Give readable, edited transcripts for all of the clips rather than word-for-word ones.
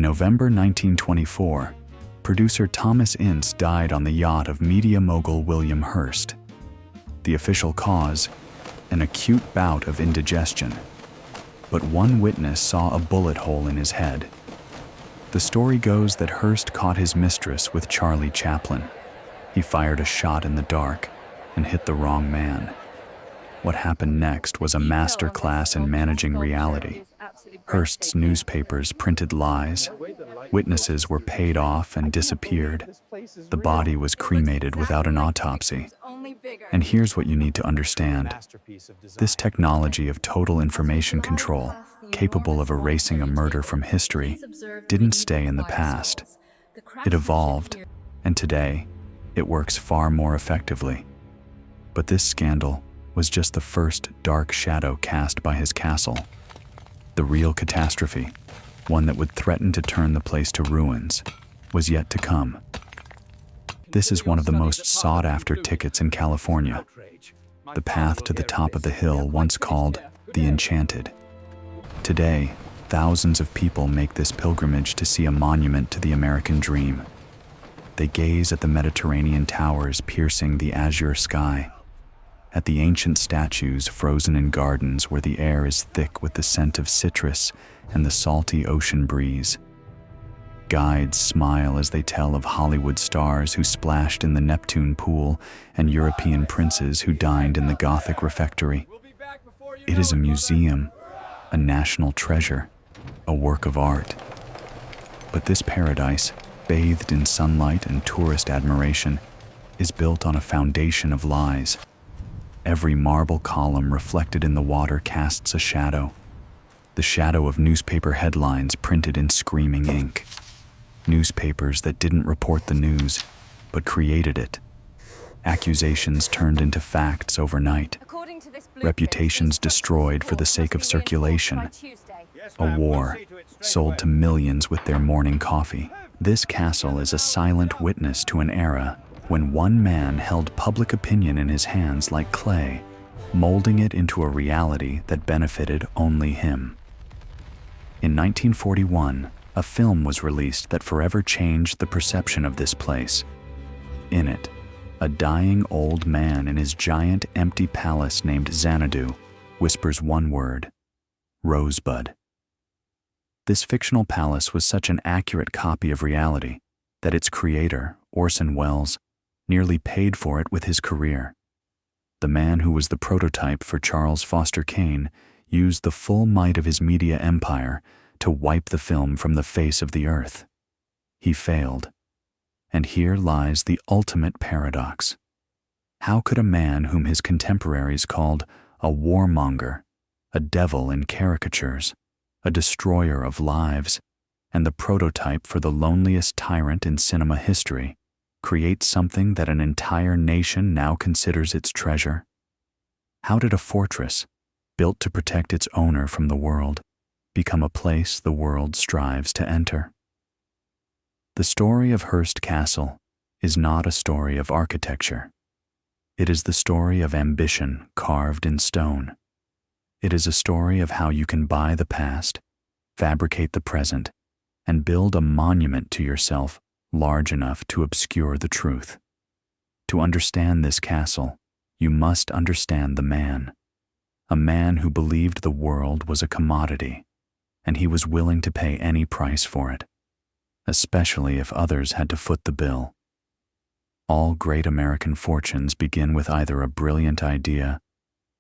November 1924, producer Thomas Ince died on the yacht of media mogul William Hearst. The official cause? An acute bout of indigestion. But one witness saw a bullet hole in his head. The story goes that Hearst caught his mistress with Charlie Chaplin. He fired a shot in the dark and hit the wrong man. What happened next was a masterclass in managing reality. Hearst's newspapers printed lies. Witnesses were paid off and disappeared. The body was cremated without an autopsy. And here's what you need to understand. This technology of total information control, capable of erasing a murder from history, didn't stay in the past. It evolved, and today, it works far more effectively. But this scandal was just the first dark shadow cast by his castle. The real catastrophe, one that would threaten to turn the place to ruins, was yet to come. This is one of the most sought-after tickets in California. The path to the top of the hill, once called the Enchanted. Today, thousands of people make this pilgrimage to see a monument to the American dream. They gaze at the Mediterranean towers piercing the azure sky, at the ancient statues frozen in gardens where the air is thick with the scent of citrus and the salty ocean breeze. Guides smile as they tell of Hollywood stars who splashed in the Neptune pool and European princes who dined in the Gothic refectory. It is a museum, a national treasure, a work of art. But this paradise, bathed in sunlight and tourist admiration, is built on a foundation of lies. Every marble column reflected in the water casts a shadow. The shadow of newspaper headlines printed in screaming ink. Newspapers that didn't report the news, but created it. Accusations turned into facts overnight. Reputations destroyed for the sake of circulation. A war sold to millions with their morning coffee. This castle is a silent witness to an era when one man held public opinion in his hands like clay, molding it into a reality that benefited only him. In 1941, a film was released that forever changed the perception of this place. In it, a dying old man in his giant empty palace named Xanadu whispers one word: Rosebud. This fictional palace was such an accurate copy of reality that its creator, Orson Welles, nearly paid for it with his career. The man who was the prototype for Charles Foster Kane used the full might of his media empire to wipe the film from the face of the earth. He failed. And here lies the ultimate paradox. How could a man whom his contemporaries called a warmonger, a devil in caricatures, a destroyer of lives, and the prototype for the loneliest tyrant in cinema history, create something that an entire nation now considers its treasure? How did a fortress, built to protect its owner from the world, become a place the world strives to enter? The story of Hearst Castle is not a story of architecture. It is the story of ambition carved in stone. It is a story of how you can buy the past, fabricate the present, and build a monument to yourself large enough to obscure the truth. To understand this castle, you must understand the man. A man who believed the world was a commodity, and he was willing to pay any price for it, especially if others had to foot the bill. All great American fortunes begin with either a brilliant idea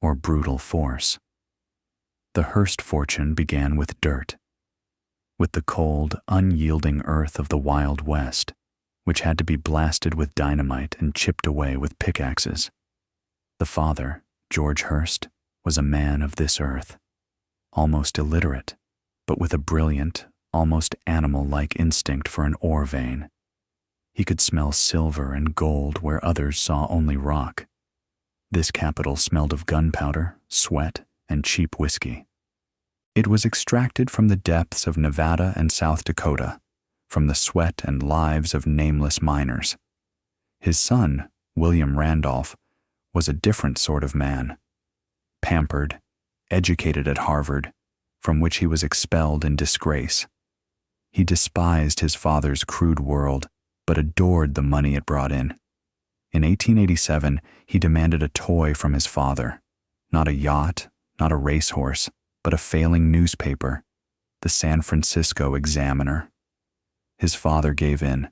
or brutal force. The Hearst fortune began with dirt, with the cold, unyielding earth of the Wild West, which had to be blasted with dynamite and chipped away with pickaxes. The father, George Hearst, was a man of this earth, almost illiterate, but with a brilliant, almost animal-like instinct for an ore vein. He could smell silver and gold where others saw only rock. This capital smelled of gunpowder, sweat, and cheap whiskey. It was extracted from the depths of Nevada and South Dakota, from the sweat and lives of nameless miners. His son, William Randolph, was a different sort of man. Pampered, educated at Harvard, from which he was expelled in disgrace. He despised his father's crude world, but adored the money it brought in. In 1887, he demanded a toy from his father, not a yacht, not a racehorse, but a failing newspaper, the San Francisco Examiner. His father gave in,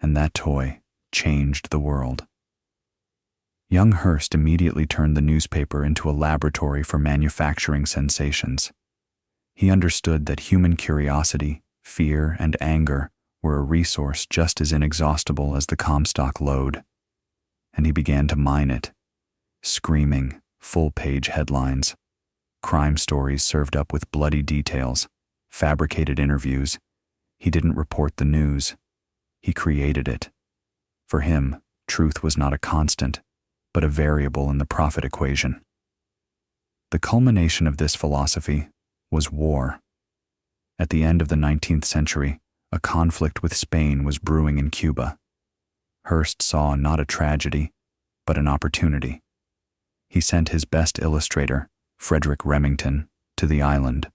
and that toy changed the world. Young Hearst immediately turned the newspaper into a laboratory for manufacturing sensations. He understood that human curiosity, fear, and anger were a resource just as inexhaustible as the Comstock lode, and he began to mine it, screaming, full-page headlines, crime stories served up with bloody details, fabricated interviews. He didn't report the news. He created it. For him, truth was not a constant, but a variable in the profit equation. The culmination of this philosophy was war. At the end of the 19th century, a conflict with Spain was brewing in Cuba. Hearst saw not a tragedy, but an opportunity. He sent his best illustrator, Frederick Remington, to the island.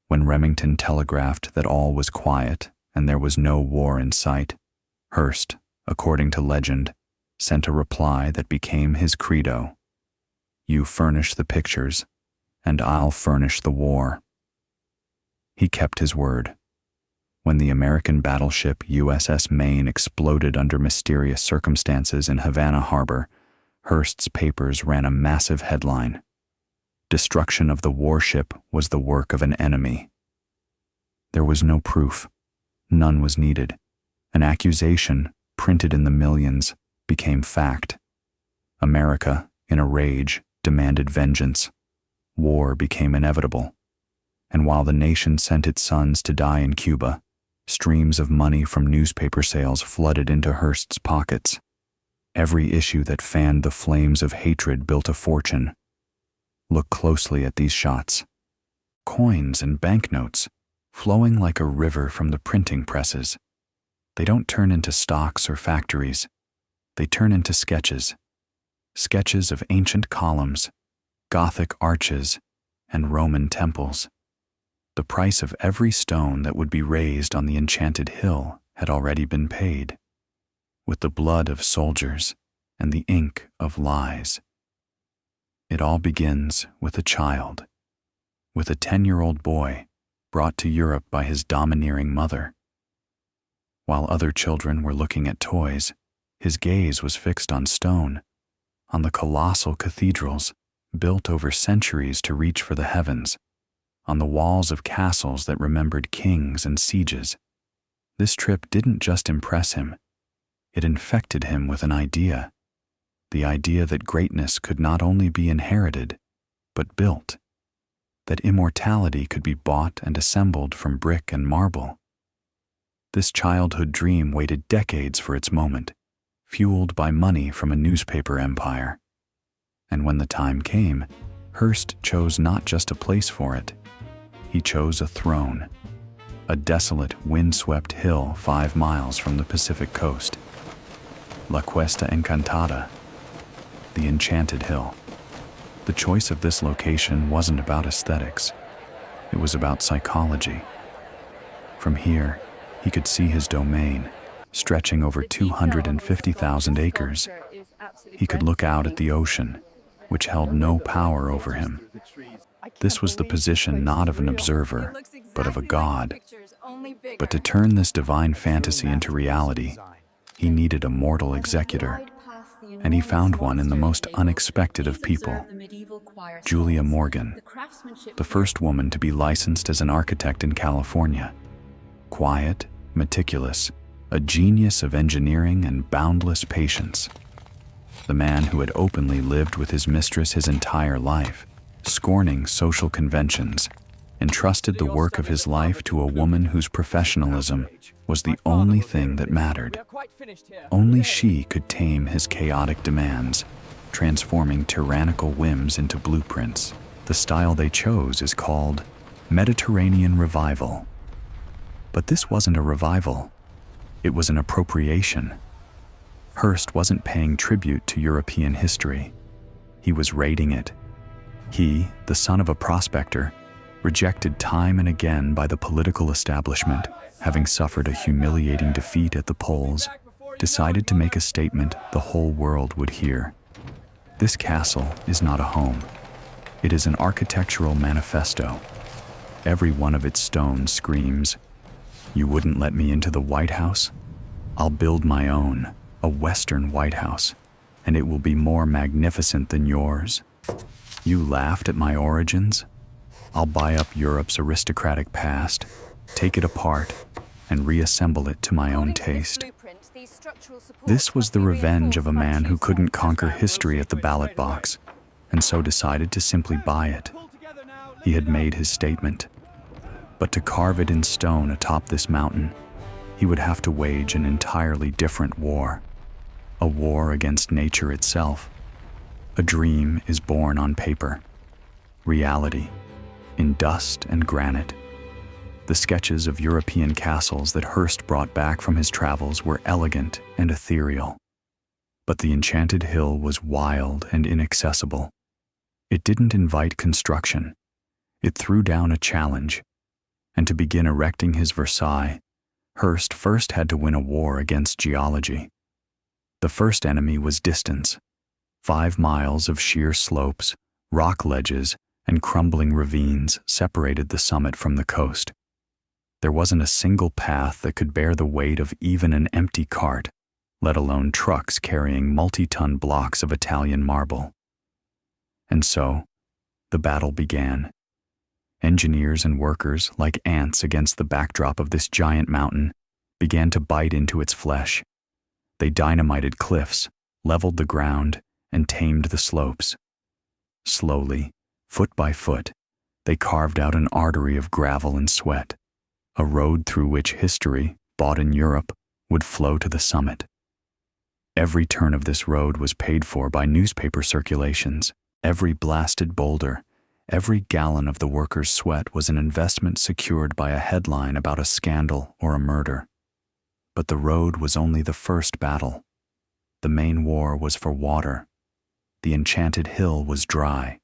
When Remington telegraphed that all was quiet and there was no war in sight, Hearst, according to legend, sent a reply that became his credo: "You furnish the pictures, and I'll furnish the war." He kept his word. When the American battleship USS Maine exploded under mysterious circumstances in Havana Harbor, Hearst's papers ran a massive headline: "Destruction of the warship was the work of an enemy." There was no proof. None was needed. An accusation, printed in the millions, became fact. America, in a rage, demanded vengeance. War became inevitable. And while the nation sent its sons to die in Cuba, streams of money from newspaper sales flooded into Hearst's pockets. Every issue that fanned the flames of hatred built a fortune. Look closely at these shots. Coins and banknotes, flowing like a river from the printing presses. They don't turn into stocks or factories. They turn into sketches. Sketches of ancient columns, Gothic arches, and Roman temples. The price of every stone that would be raised on the enchanted hill had already been paid, with the blood of soldiers and the ink of lies. It all begins with a child, with a 10-year-old boy brought to Europe by his domineering mother. While other children were looking at toys, his gaze was fixed on stone, on the colossal cathedrals built over centuries to reach for the heavens, on the walls of castles that remembered kings and sieges. This trip didn't just impress him. It infected him with an idea. The idea that greatness could not only be inherited, but built. That immortality could be bought and assembled from brick and marble. This childhood dream waited decades for its moment, fueled by money from a newspaper empire. And when the time came, Hearst chose not just a place for it. He chose a throne, a desolate, wind-swept hill 5 miles from the Pacific coast. La Cuesta Encantada, the Enchanted Hill. The choice of this location wasn't about aesthetics. It was about psychology. From here, he could see his domain, stretching over 250,000 acres. He could look out at the ocean, which held no power over him. This was the position not of an observer, but of a god. But to turn this divine fantasy into reality, he needed a mortal executor, and he found one in the most unexpected of people, Julia Morgan, the first woman to be licensed as an architect in California. Quiet, meticulous, a genius of engineering and boundless patience. The man who had openly lived with his mistress his entire life, scorning social conventions, entrusted the work of his life to a woman whose professionalism was the only thing that mattered. Only she could tame his chaotic demands, transforming tyrannical whims into blueprints. The style they chose is called Mediterranean Revival. But this wasn't a revival. It was an appropriation. Hearst wasn't paying tribute to European history. He was raiding it. He, the son of a prospector, rejected time and again by the political establishment, having suffered a humiliating defeat at the polls, decided to make a statement the whole world would hear. This castle is not a home. It is an architectural manifesto. Every one of its stones screams, "You wouldn't let me into the White House? I'll build my own, a Western White House, and it will be more magnificent than yours. You laughed at my origins? I'll buy up Europe's aristocratic past, take it apart, and reassemble it to my own taste." This was the revenge of a man who couldn't conquer history at the ballot box, and so decided to simply buy it. He had made his statement. But to carve it in stone atop this mountain, he would have to wage an entirely different war. A war against nature itself. A dream is born on paper. Reality, in dust and granite. The sketches of European castles that Hearst brought back from his travels were elegant and ethereal. But the enchanted hill was wild and inaccessible. It didn't invite construction. It threw down a challenge. And to begin erecting his Versailles, Hearst first had to win a war against geology. The first enemy was distance. 5 miles of sheer slopes, rock ledges, and crumbling ravines separated the summit from the coast. There wasn't a single path that could bear the weight of even an empty cart, let alone trucks carrying multi-ton blocks of Italian marble. And so, the battle began. Engineers and workers, like ants against the backdrop of this giant mountain, began to bite into its flesh. They dynamited cliffs, leveled the ground, and tamed the slopes. Slowly, foot by foot, they carved out an artery of gravel and sweat, a road through which history, bought in Europe, would flow to the summit. Every turn of this road was paid for by newspaper circulations. Every blasted boulder, every gallon of the workers' sweat was an investment secured by a headline about a scandal or a murder. But the road was only the first battle. The main war was for water. The enchanted hill was dry.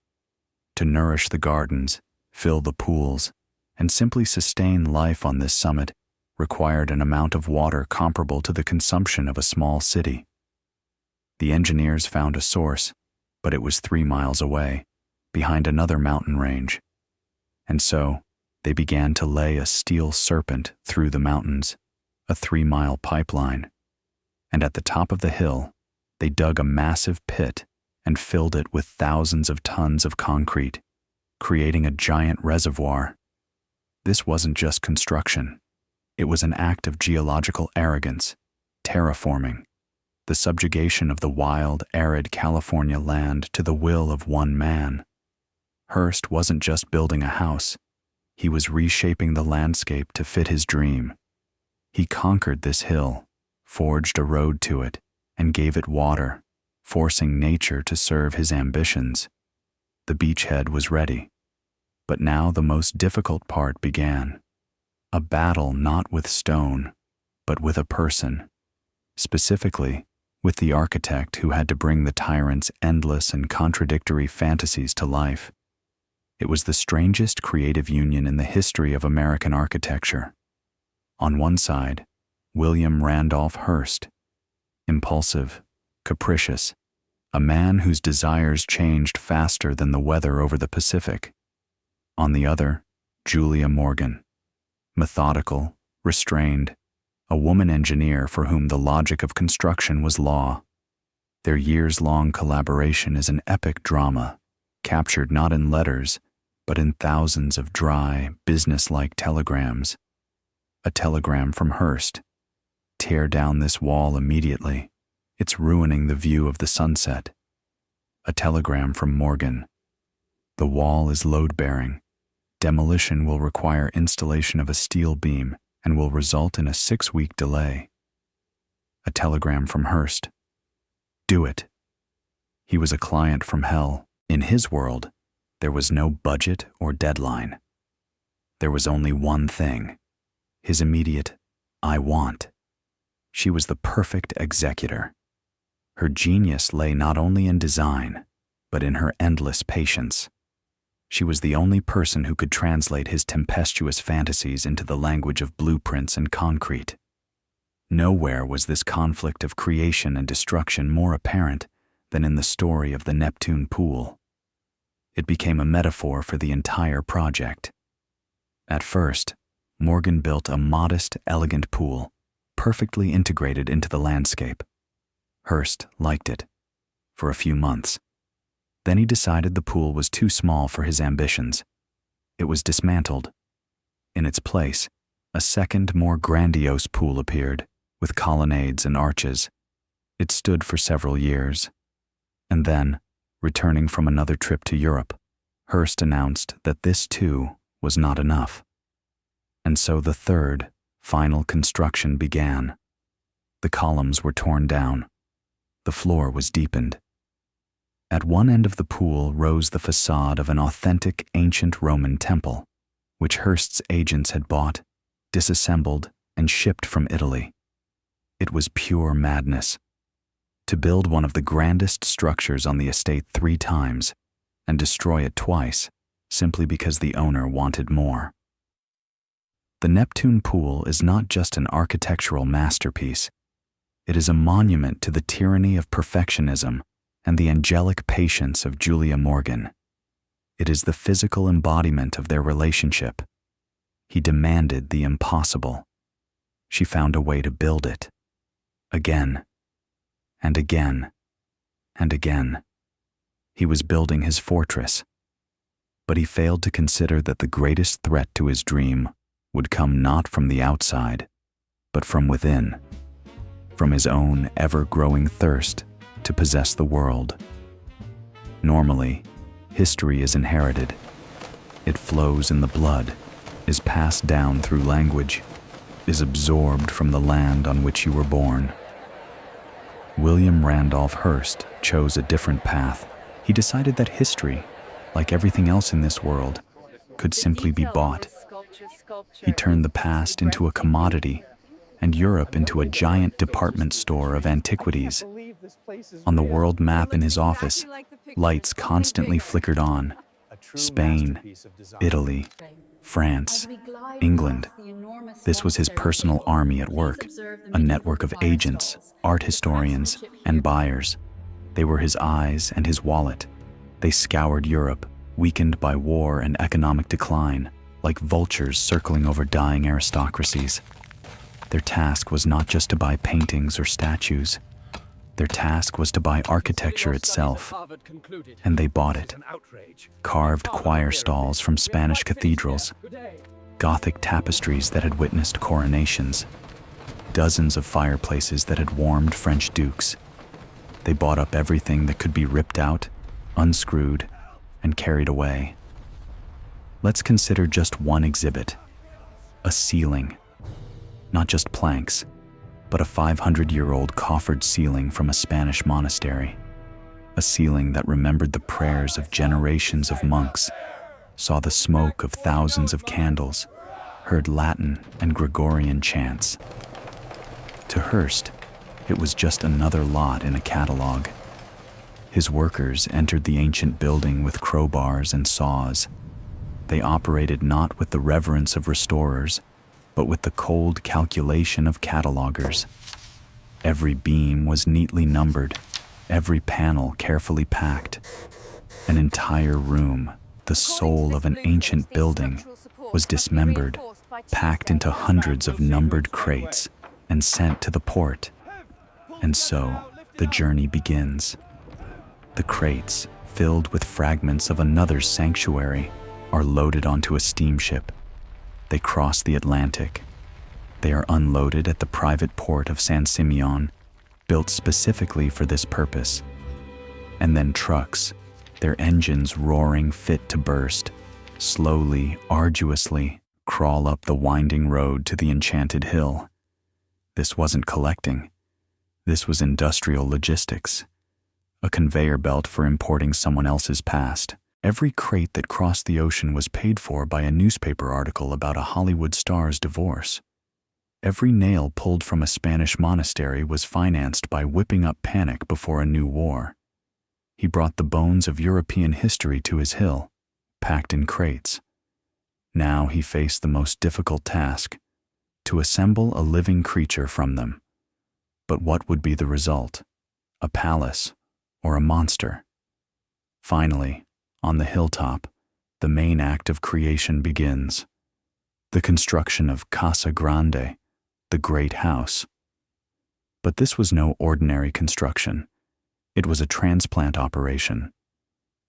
To nourish the gardens, fill the pools, and simply sustain life on this summit required an amount of water comparable to the consumption of a small city. The engineers found a source, but it was 3 miles away, behind another mountain range. And so, they began to lay a steel serpent through the mountains, a 3-mile pipeline. And at the top of the hill, they dug a massive pit and filled it with thousands of tons of concrete, creating a giant reservoir. This wasn't just construction. It was an act of geological arrogance, terraforming, the subjugation of the wild, arid California land to the will of one man. Hearst wasn't just building a house. He was reshaping the landscape to fit his dream. He conquered this hill, forged a road to it, and gave it water, forcing nature to serve his ambitions. The beachhead was ready. But now the most difficult part began. A battle not with stone, but with a person. Specifically, with the architect who had to bring the tyrant's endless and contradictory fantasies to life. It was the strangest creative union in the history of American architecture. On one side, William Randolph Hearst, impulsive, capricious, a man whose desires changed faster than the weather over the Pacific. On the other, Julia Morgan, methodical, restrained, a woman engineer for whom the logic of construction was law. Their years-long collaboration is an epic drama, captured not in letters, but in thousands of dry, business-like telegrams. A telegram from Hearst: "Tear down this wall immediately. It's ruining the view of the sunset." A telegram from Morgan: "The wall is load-bearing. Demolition will require installation of a steel beam and will result in a 6-week delay." A telegram from Hearst: "Do it." He was a client from hell. In his world, there was no budget or deadline. There was only one thing: his immediate, "I want." She was the perfect executor. Her genius lay not only in design, but in her endless patience. She was the only person who could translate his tempestuous fantasies into the language of blueprints and concrete. Nowhere was this conflict of creation and destruction more apparent than in the story of the Neptune pool. It became a metaphor for the entire project. At first, Morgan built a modest, elegant pool, perfectly integrated into the landscape. Hearst liked it for a few months. Then he decided the pool was too small for his ambitions. It was dismantled. In its place, a second, more grandiose pool appeared, with colonnades and arches. It stood for several years. And then, returning from another trip to Europe, Hearst announced that this too was not enough. And so the third, final construction began. The columns were torn down. The floor was deepened. At one end of the pool rose the facade of an authentic ancient Roman temple, which Hearst's agents had bought, disassembled, and shipped from Italy. It was pure madness. To build one of the grandest structures on the estate 3 times and destroy it twice simply because the owner wanted more. The Neptune pool is not just an architectural masterpiece. It is a monument to the tyranny of perfectionism and the angelic patience of Julia Morgan. It is the physical embodiment of their relationship. He demanded the impossible. She found a way to build it. Again, and again, and again. He was building his fortress. But he failed to consider that the greatest threat to his dream would come not from the outside, but from within, from his own ever-growing thirst to possess the world. Normally, history is inherited. It flows in the blood, is passed down through language, is absorbed from the land on which you were born. William Randolph Hearst chose a different path. He decided that history, like everything else in this world, could simply be bought. He turned the past into a commodity and Europe into a giant department store of antiquities. On the world map in his office, lights constantly flickered on. Spain, Italy, France, England. This was his personal army at work, a network of agents, art historians, and buyers. They were his eyes and his wallet. They scoured Europe, weakened by war and economic decline, like vultures circling over dying aristocracies. Their task was not just to buy paintings or statues. Their task was to buy architecture itself, and they bought it. Carved choir stalls from Spanish cathedrals, Gothic tapestries that had witnessed coronations, dozens of fireplaces that had warmed French dukes. They bought up everything that could be ripped out, unscrewed, and carried away. Let's consider just one exhibit, a ceiling. Not just planks, but a 500-year-old coffered ceiling from a Spanish monastery. A ceiling that remembered the prayers of generations of monks, saw the smoke of thousands of candles, heard Latin and Gregorian chants. To Hearst, it was just another lot in a catalog. His workers entered the ancient building with crowbars and saws. They operated not with the reverence of restorers, but with the cold calculation of catalogers. Every beam was neatly numbered, every panel carefully packed. An entire room, the soul of an ancient building, was dismembered, packed into hundreds of numbered crates, and sent to the port. And so, the journey begins. The crates, filled with fragments of another sanctuary, are loaded onto a steamship. They cross the Atlantic. They are unloaded at the private port of San Simeon, built specifically for this purpose. And then trucks, their engines roaring fit to burst, slowly, arduously crawl up the winding road to the enchanted hill. This wasn't collecting. This was industrial logistics, a conveyor belt for importing someone else's past. Every crate that crossed the ocean was paid for by a newspaper article about a Hollywood star's divorce. Every nail pulled from a Spanish monastery was financed by whipping up panic before a new war. He brought the bones of European history to his hill, packed in crates. Now he faced the most difficult task, to assemble a living creature from them. But what would be the result? A palace or a monster? Finally, on the hilltop, the main act of creation begins. The construction of Casa Grande, the great house. But this was no ordinary construction. It was a transplant operation.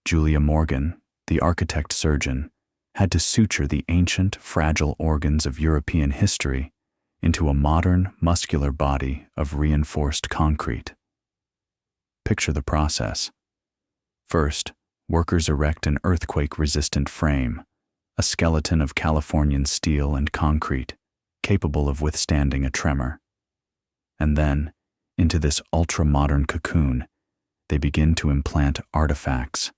Julia Morgan, the architect-surgeon, had to suture the ancient, fragile organs of European history into a modern, muscular body of reinforced concrete. Picture the process. First, workers erect an earthquake-resistant frame, a skeleton of Californian steel and concrete, capable of withstanding a tremor. And then, into this ultra-modern cocoon, they begin to implant artifacts.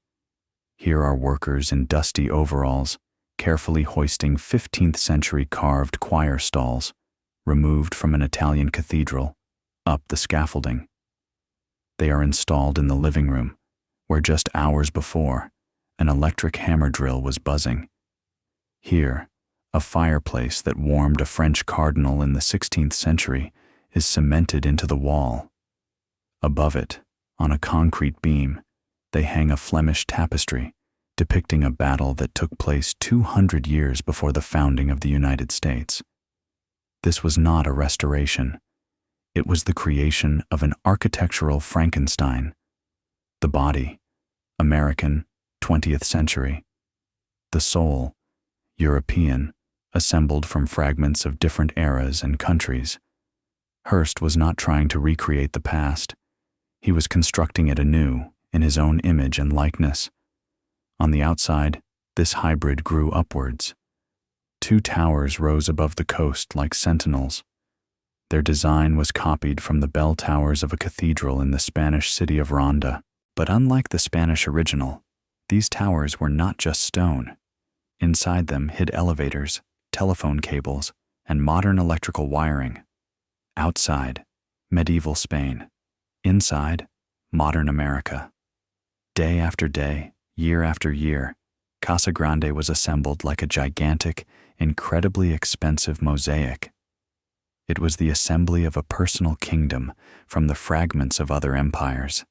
Here are workers in dusty overalls, carefully hoisting 15th-century carved choir stalls, removed from an Italian cathedral, up the scaffolding. They are installed in the living room, where just hours before, an electric hammer drill was buzzing. Here, a fireplace that warmed a French cardinal in the 16th century is cemented into the wall. Above it, on a concrete beam, they hang a Flemish tapestry depicting a battle that took place 200 years before the founding of the United States. This was not a restoration. It was the creation of an architectural Frankenstein. The body, American, 20th century. The soul, European, assembled from fragments of different eras and countries. Hearst was not trying to recreate the past. He was constructing it anew in his own image and likeness. On the outside, this hybrid grew upwards. 2 towers rose above the coast like sentinels. Their design was copied from the bell towers of a cathedral in the Spanish city of Ronda. But unlike the Spanish original, these towers were not just stone. Inside them hid elevators, telephone cables, and modern electrical wiring. Outside, medieval Spain. Inside, modern America. Day after day, year after year, Casa Grande was assembled like a gigantic, incredibly expensive mosaic. It was the assembly of a personal kingdom from the fragments of other empires.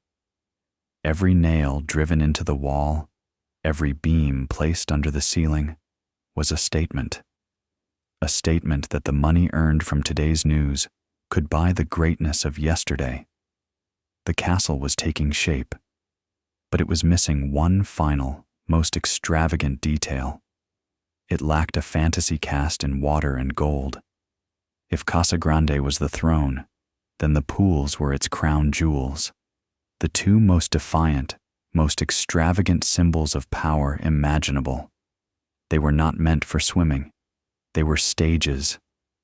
Every nail driven into the wall, every beam placed under the ceiling, was a statement. A statement that the money earned from today's news could buy the greatness of yesterday. The castle was taking shape, but it was missing one final, most extravagant detail. It lacked a fantasy cast in water and gold. If Casa Grande was the throne, then the pools were its crown jewels, the 2 most defiant, most extravagant symbols of power imaginable. They were not meant for swimming. They were stages,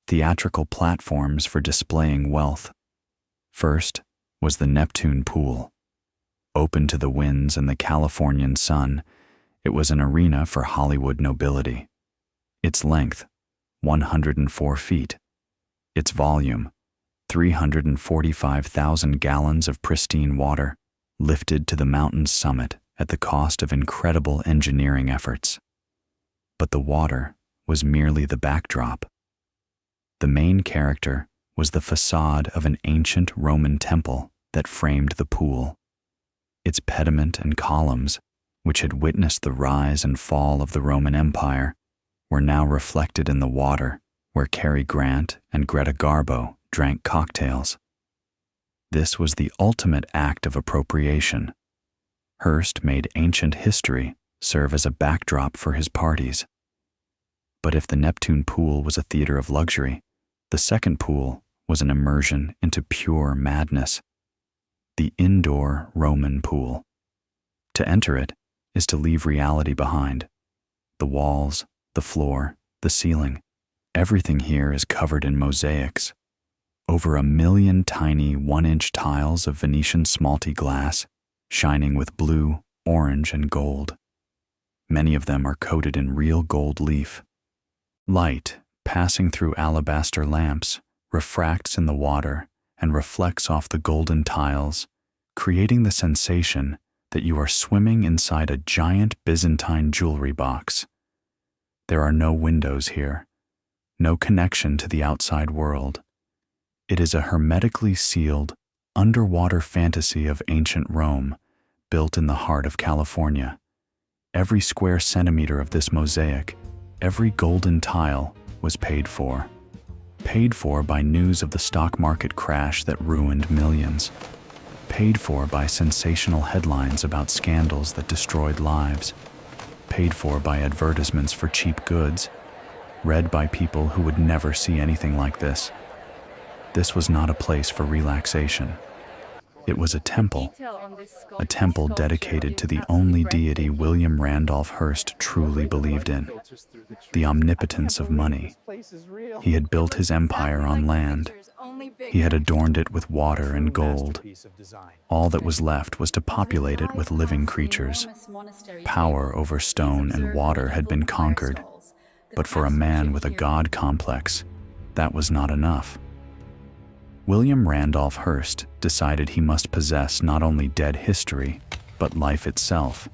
theatrical platforms for displaying wealth. First was the Neptune pool. Open to the winds and the Californian sun, it was an arena for Hollywood nobility. Its length, 104 feet. Its volume, 345,000 gallons of pristine water, lifted to the mountain's summit at the cost of incredible engineering efforts. But the water was merely the backdrop. The main character was the facade of an ancient Roman temple that framed the pool. Its pediment and columns, which had witnessed the rise and fall of the Roman Empire, were now reflected in the water where Cary Grant and Greta Garbo drank cocktails. This was the ultimate act of appropriation. Hearst made ancient history serve as a backdrop for his parties. But if the Neptune pool was a theater of luxury, the second pool was an immersion into pure madness. The indoor Roman pool. To enter it is to leave reality behind. The walls, the floor, the ceiling, everything here is covered in mosaics. Over 1 million tiny 1-inch tiles of Venetian smalty glass, shining with blue, orange, and gold. Many of them are coated in real gold leaf. Light, passing through alabaster lamps, refracts in the water and reflects off the golden tiles, creating the sensation that you are swimming inside a giant Byzantine jewelry box. There are no windows here, no connection to the outside world. It is a hermetically sealed, underwater fantasy of ancient Rome, built in the heart of California. Every square centimeter of this mosaic, every golden tile, was paid for. Paid for by news of the stock market crash that ruined millions. Paid for by sensational headlines about scandals that destroyed lives. Paid for by advertisements for cheap goods. Read by people who would never see anything like this. This was not a place for relaxation. It was a temple dedicated to the only deity William Randolph Hearst truly believed in, the omnipotence of money. He had built his empire on land. He had adorned it with water and gold. All that was left was to populate it with living creatures. Power over stone and water had been conquered, but for a man with a god complex, that was not enough. William Randolph Hearst decided he must possess not only dead history, but life itself.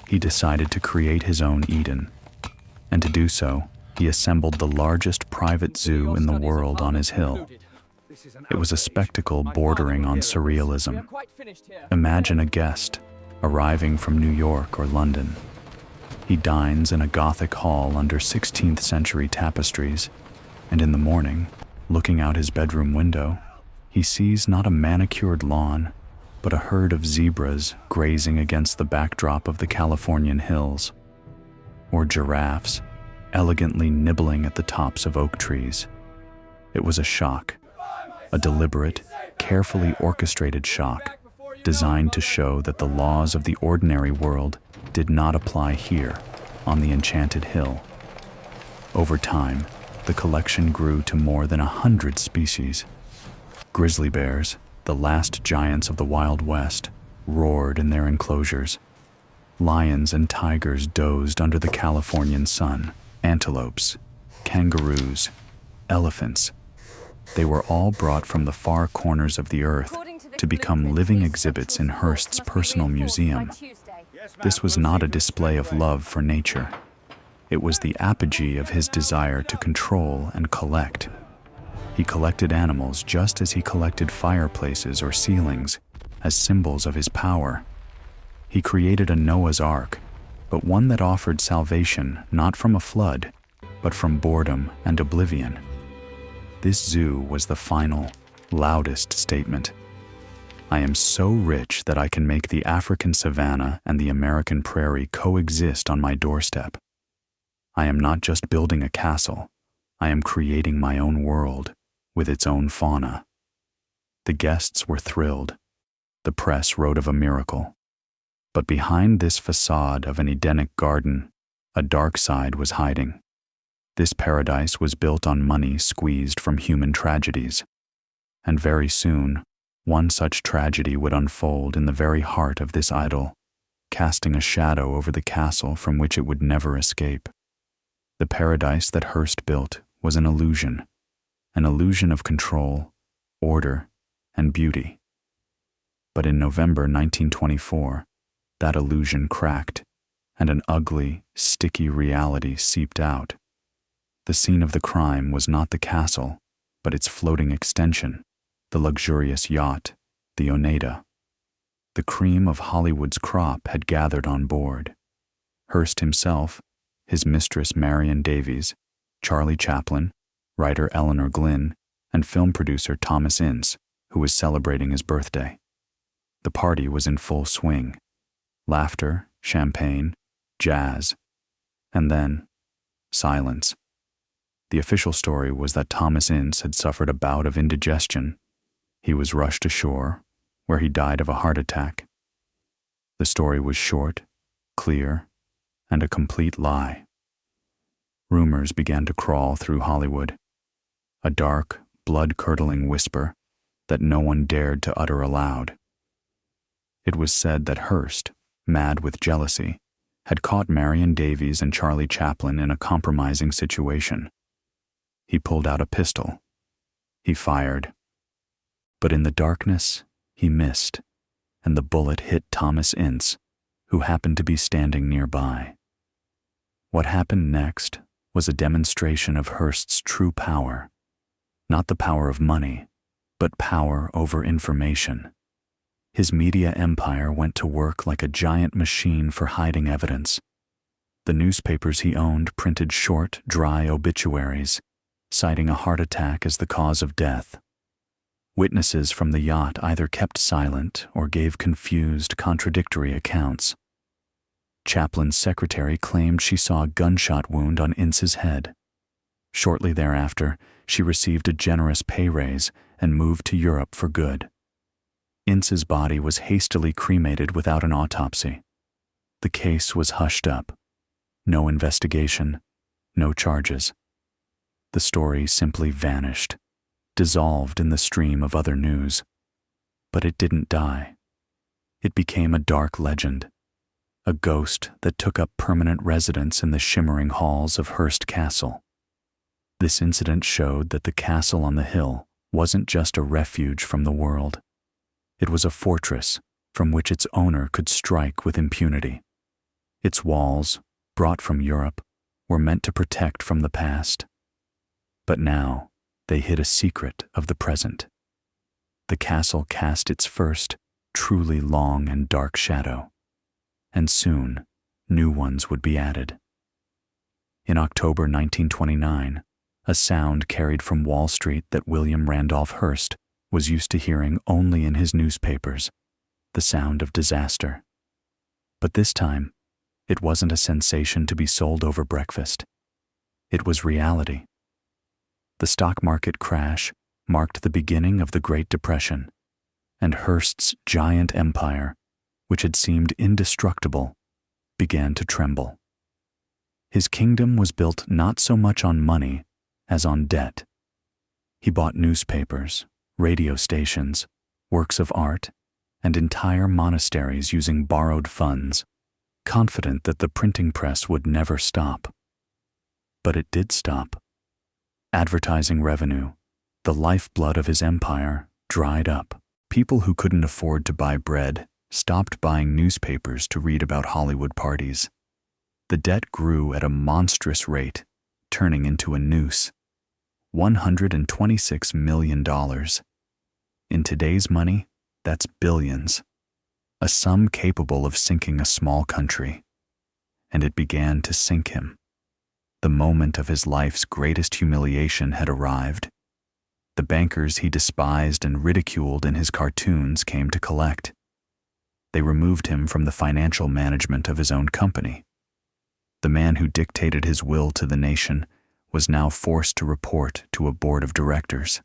He decided to create his own Eden. And to do so, he assembled the largest private zoo in the world on his hill. It was a spectacle bordering on surrealism. Imagine a guest arriving from New York or London. He dines in a Gothic hall under 16th century tapestries, and in the morning, looking out his bedroom window, he sees not a manicured lawn, but a herd of zebras grazing against the backdrop of the Californian hills, or giraffes elegantly nibbling at the tops of oak trees. It was a shock, a deliberate, carefully orchestrated shock, designed to show that the laws of the ordinary world did not apply here, on the enchanted hill. Over time, the collection grew to more than 100 species. Grizzly bears, the last giants of the Wild West, roared in their enclosures. Lions and tigers dozed under the Californian sun. Antelopes, kangaroos, elephants. They were all brought from the far corners of the earth to become living exhibits in Hearst's personal museum. This was not a display of love for nature. It was the apogee of his desire to control and collect. He collected animals just as he collected fireplaces or ceilings, as symbols of his power. He created a Noah's Ark, but one that offered salvation not from a flood, but from boredom and oblivion. This zoo was the final, loudest statement. I am so rich that I can make the African savanna and the American prairie coexist on my doorstep. I am not just building a castle, I am creating my own world, with its own fauna. The guests were thrilled. The press wrote of a miracle. But behind this facade of an Edenic garden, a dark side was hiding. This paradise was built on money squeezed from human tragedies. And very soon, one such tragedy would unfold in the very heart of this idol, casting a shadow over the castle from which it would never escape. The paradise that Hearst built was an illusion of control, order, and beauty. But in November 1924, that illusion cracked, and an ugly, sticky reality seeped out. The scene of the crime was not the castle, but its floating extension, the luxurious yacht, the Oneida. The cream of Hollywood's crop had gathered on board. Hearst himself, his mistress Marion Davies, Charlie Chaplin, writer Eleanor Glynn, and film producer Thomas Ince, who was celebrating his birthday. The party was in full swing. Laughter, champagne, jazz, and then silence. The official story was that Thomas Ince had suffered a bout of indigestion. He was rushed ashore, where he died of a heart attack. The story was short, clear, and a complete lie. Rumors began to crawl through Hollywood. A dark, blood-curdling whisper that no one dared to utter aloud. It was said that Hearst, mad with jealousy, had caught Marion Davies and Charlie Chaplin in a compromising situation. He pulled out a pistol. He fired. But in the darkness, he missed, and the bullet hit Thomas Ince, who happened to be standing nearby. What happened next was a demonstration of Hearst's true power. Not the power of money, but power over information. His media empire went to work like a giant machine for hiding evidence. The newspapers he owned printed short, dry obituaries, citing a heart attack as the cause of death. Witnesses from the yacht either kept silent or gave confused, contradictory accounts. Chaplin's secretary claimed she saw a gunshot wound on Ince's head. Shortly thereafter, she received a generous pay raise and moved to Europe for good. Ince's body was hastily cremated without an autopsy. The case was hushed up. No investigation, no charges. The story simply vanished, dissolved in the stream of other news. But it didn't die. It became a dark legend, a ghost that took up permanent residence in the shimmering halls of Hearst Castle. This incident showed that the castle on the hill wasn't just a refuge from the world. It was a fortress from which its owner could strike with impunity. Its walls, brought from Europe, were meant to protect from the past. But now, they hid a secret of the present. The castle cast its first, truly long and dark shadow, and soon, new ones would be added. In October 1929, a sound carried from Wall Street that William Randolph Hearst was used to hearing only in his newspapers, the sound of disaster. But this time, it wasn't a sensation to be sold over breakfast. It was reality. The stock market crash marked the beginning of the Great Depression, and Hearst's giant empire, which had seemed indestructible, began to tremble. His kingdom was built not so much on money as on debt. He bought newspapers, radio stations, works of art, and entire monasteries using borrowed funds, confident that the printing press would never stop. But it did stop. Advertising revenue, the lifeblood of his empire, dried up. People who couldn't afford to buy bread stopped buying newspapers to read about Hollywood parties. The debt grew at a monstrous rate, turning into a noose. $126 million. In today's money, that's billions. A sum capable of sinking a small country. And it began to sink him. The moment of his life's greatest humiliation had arrived. The bankers he despised and ridiculed in his cartoons came to collect. They removed him from the financial management of his own company. The man who dictated his will to the nation was now forced to report to a board of directors.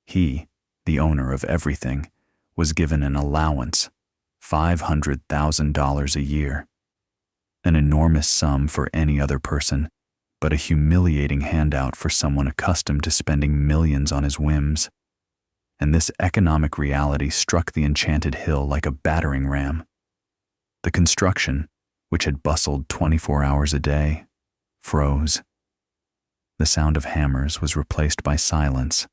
He, the owner of everything, was given an allowance, $500,000 a year. An enormous sum for any other person, but a humiliating handout for someone accustomed to spending millions on his whims. And this economic reality struck the enchanted hill like a battering ram. The construction, which had bustled 24 hours a day, froze. The sound of hammers was replaced by silence.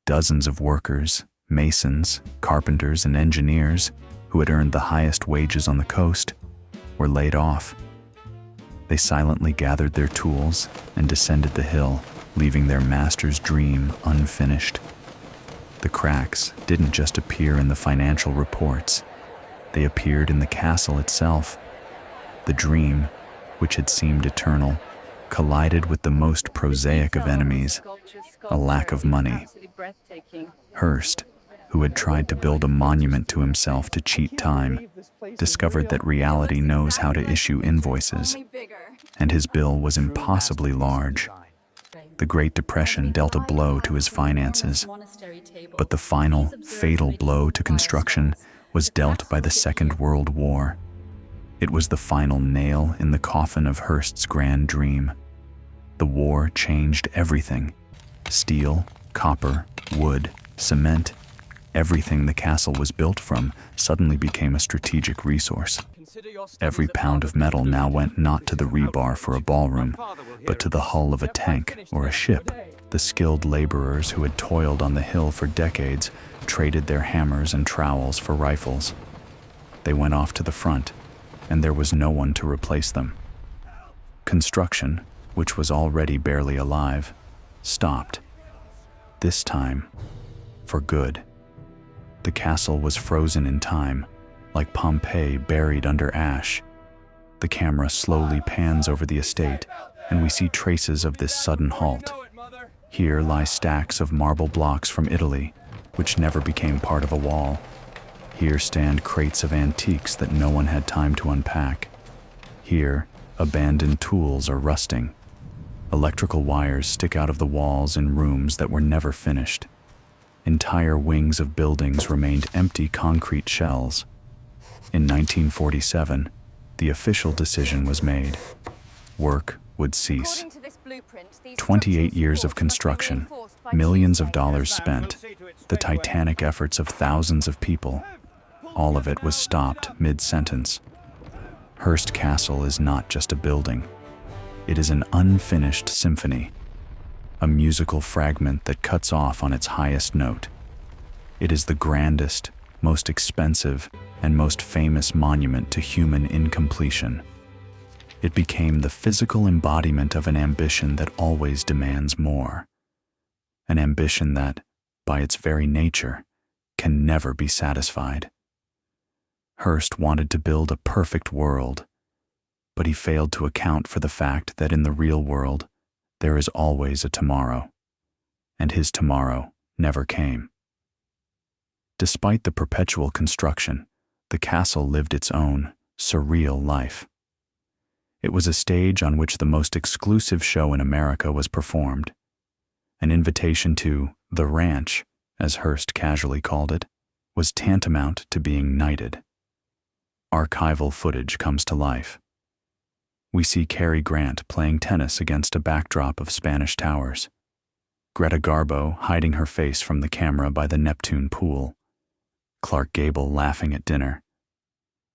Dozens of workers, masons, carpenters, and engineers who had earned the highest wages on the coast were laid off. They silently gathered their tools and descended the hill, leaving their master's dream unfinished. The cracks didn't just appear in the financial reports. They appeared in the castle itself. The dream, which had seemed eternal, collided with the most prosaic of enemies, a lack of money. Hearst, who had tried to build a monument to himself to cheat time, discovered that reality knows how to issue invoices, and his bill was impossibly large. The Great Depression dealt a blow to his finances, but the final, fatal blow to construction was dealt by the Second World War. It was the final nail in the coffin of Hearst's grand dream. The war changed everything. Steel, copper, wood, cement, everything the castle was built from suddenly became a strategic resource. Every pound of metal now went not to the rebar for a ballroom, but to the hull of a tank or a ship. The skilled laborers who had toiled on the hill for decades traded their hammers and trowels for rifles. They went off to the front, and there was no one to replace them. Construction, which was already barely alive, stopped. This time, for good. The castle was frozen in time, like Pompeii buried under ash. The camera slowly pans over the estate, and we see traces of this sudden halt. Here lie stacks of marble blocks from Italy, which never became part of a wall. Here stand crates of antiques that no one had time to unpack. Here, abandoned tools are rusting. Electrical wires stick out of the walls in rooms that were never finished. Entire wings of buildings remained empty concrete shells. In 1947, the official decision was made. Work would cease. 28 years of construction, millions of dollars spent, the titanic efforts of thousands of people. All of it was stopped mid-sentence. Hearst Castle is not just a building. It is an unfinished symphony, a musical fragment that cuts off on its highest note. It is the grandest, most expensive, and most famous monument to human incompletion. It became the physical embodiment of an ambition that always demands more. An ambition that, by its very nature, can never be satisfied. Hearst wanted to build a perfect world, but he failed to account for the fact that in the real world, there is always a tomorrow, and his tomorrow never came. Despite the perpetual construction, the castle lived its own, surreal life. It was a stage on which the most exclusive show in America was performed. An invitation to the ranch, as Hearst casually called it, was tantamount to being knighted. Archival footage comes to life. We see Cary Grant playing tennis against a backdrop of Spanish towers, Greta Garbo hiding her face from the camera by the Neptune pool, Clark Gable laughing at dinner.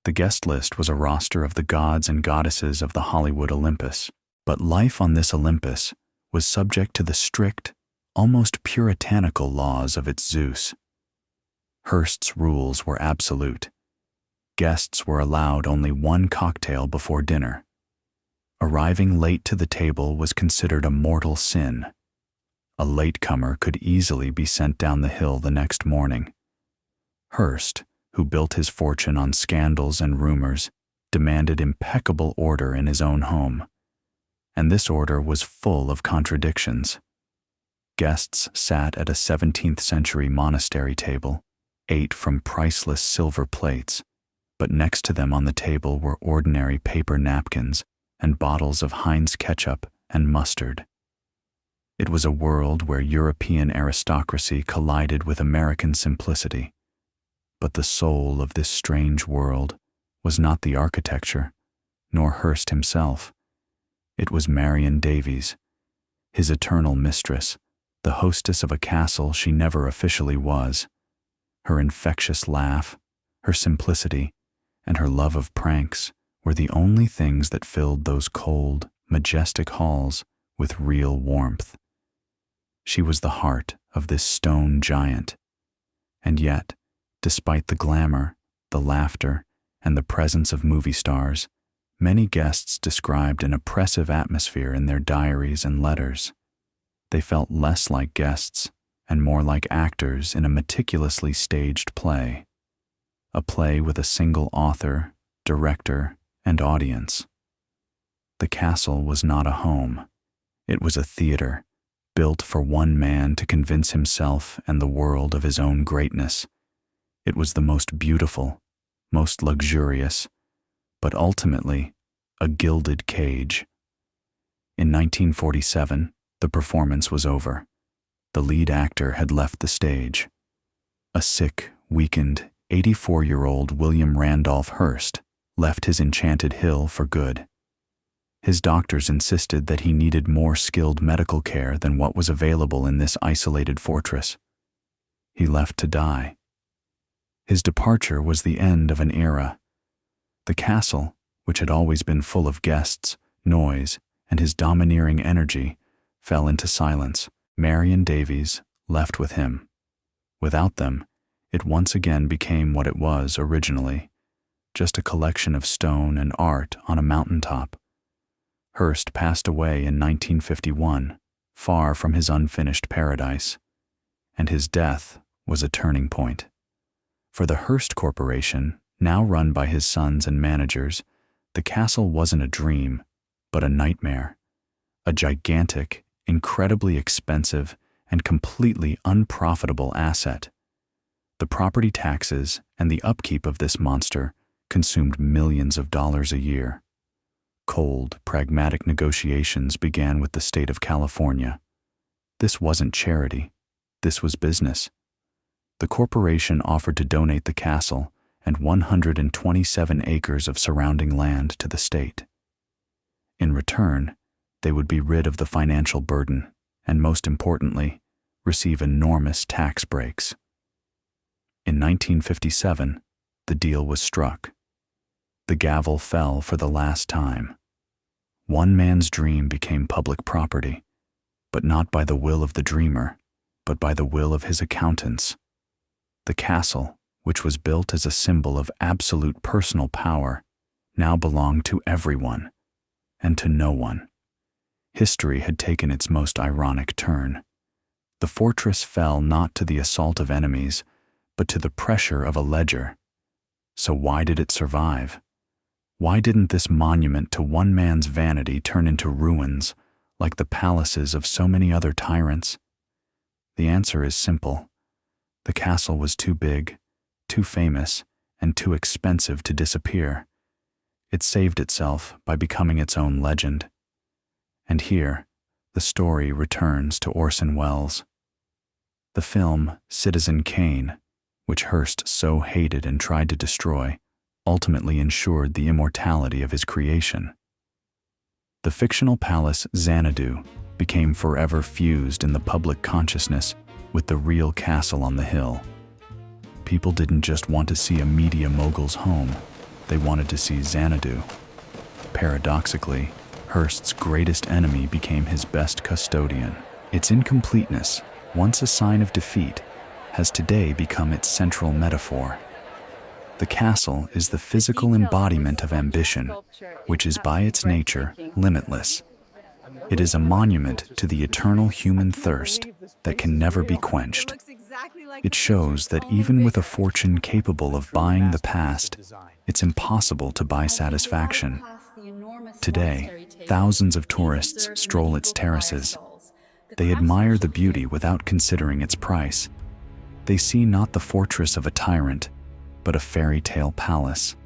The guest list was a roster of the gods and goddesses of the Hollywood Olympus, but life on this Olympus was subject to the strict, almost puritanical laws of its Zeus. Hearst's rules were absolute. Guests were allowed only one cocktail before dinner. Arriving late to the table was considered a mortal sin. A latecomer could easily be sent down the hill the next morning. Hearst, who built his fortune on scandals and rumors, demanded impeccable order in his own home. And this order was full of contradictions. Guests sat at a 17th century monastery table, ate from priceless silver plates, but next to them on the table were ordinary paper napkins and bottles of Heinz ketchup and mustard. It was a world where European aristocracy collided with American simplicity. But the soul of this strange world was not the architecture, nor Hearst himself. It was Marion Davies, his eternal mistress, the hostess of a castle she never officially was. Her infectious laugh, her simplicity, and her love of pranks were the only things that filled those cold, majestic halls with real warmth. She was the heart of this stone giant. And yet, despite the glamour, the laughter, and the presence of movie stars, many guests described an oppressive atmosphere in their diaries and letters. They felt less like guests and more like actors in a meticulously staged play. A play with a single author, director, and audience. The castle was not a home. It was a theater, built for one man to convince himself and the world of his own greatness. It was the most beautiful, most luxurious, but ultimately a gilded cage. In 1947, the performance was over. The lead actor had left the stage. A sick, weakened, 84-year-old William Randolph Hearst left his enchanted hill for good. His doctors insisted that he needed more skilled medical care than what was available in this isolated fortress. He left to die. His departure was the end of an era. The castle, which had always been full of guests, noise, and his domineering energy, fell into silence. Marion Davies, left with him. Without them, it once again became what it was originally, just a collection of stone and art on a mountaintop. Hearst passed away in 1951, far from his unfinished paradise, and his death was a turning point. For the Hearst Corporation, now run by his sons and managers, the castle wasn't a dream, but a nightmare. A gigantic, incredibly expensive, and completely unprofitable asset. The property taxes and the upkeep of this monster consumed millions of dollars a year. Cold, pragmatic negotiations began with the state of California. This wasn't charity. This was business. The corporation offered to donate the castle and 127 acres of surrounding land to the state. In return, they would be rid of the financial burden and, most importantly, receive enormous tax breaks. In 1957, the deal was struck. The gavel fell for the last time. One man's dream became public property, but not by the will of the dreamer, but by the will of his accountants. The castle, which was built as a symbol of absolute personal power, now belonged to everyone, and to no one. History had taken its most ironic turn. The fortress fell not to the assault of enemies, but to the pressure of a ledger. So why did it survive? Why didn't this monument to one man's vanity turn into ruins, like the palaces of so many other tyrants? The answer is simple. The castle was too big, too famous, and too expensive to disappear. It saved itself by becoming its own legend. And here, the story returns to Orson Welles. The film Citizen Kane, which Hearst so hated and tried to destroy, ultimately ensured the immortality of his creation. The fictional palace Xanadu became forever fused in the public consciousness with the real castle on the hill. People didn't just want to see a media mogul's home, they wanted to see Xanadu. Paradoxically, Hearst's greatest enemy became his best custodian. Its incompleteness, once a sign of defeat, has today become its central metaphor. The castle is the physical embodiment of ambition, which is by its nature limitless. It is a monument to the eternal human thirst that can never be quenched. It shows that even with a fortune capable of buying the past, it's impossible to buy satisfaction. Today, thousands of tourists stroll its terraces. They admire the beauty without considering its price. They see not the fortress of a tyrant, but a fairy tale palace.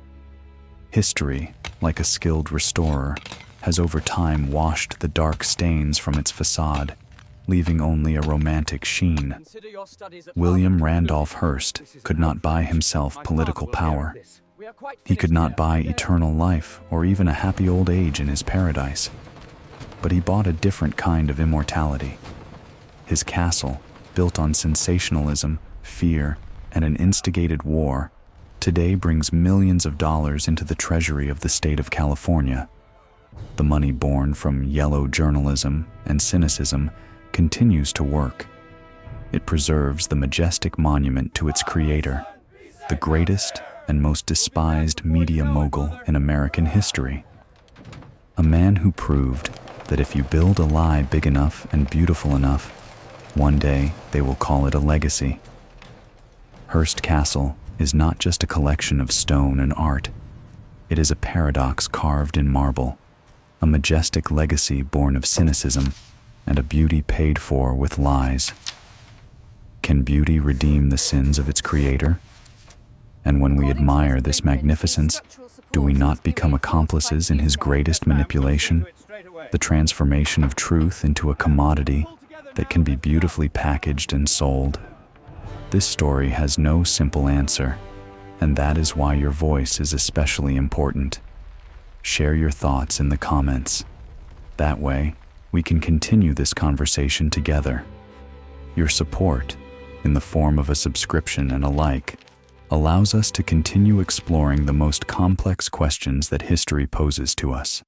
History, like a skilled restorer, has over time washed the dark stains from its facade, leaving only a romantic sheen. William Randolph Hearst could not buy himself political power. He could not buy eternal life or even a happy old age in his paradise. But he bought a different kind of immortality. His castle, built on sensationalism, fear, and an instigated war, today brings millions of dollars into the treasury of the state of California. The money born from yellow journalism and cynicism continues to work. It preserves the majestic monument to its creator, the greatest and most despised media mogul in American history. A man who proved that if you build a lie big enough and beautiful enough, one day they will call it a legacy. Hearst Castle is not just a collection of stone and art. It is a paradox carved in marble, a majestic legacy born of cynicism, and a beauty paid for with lies. Can beauty redeem the sins of its creator? And when we admire this magnificence, do we not become accomplices in his greatest manipulation, the transformation of truth into a commodity that can be beautifully packaged and sold? This story has no simple answer, and that is why your voice is especially important. Share your thoughts in the comments. That way, we can continue this conversation together. Your support, in the form of a subscription and a like, allows us to continue exploring the most complex questions that history poses to us.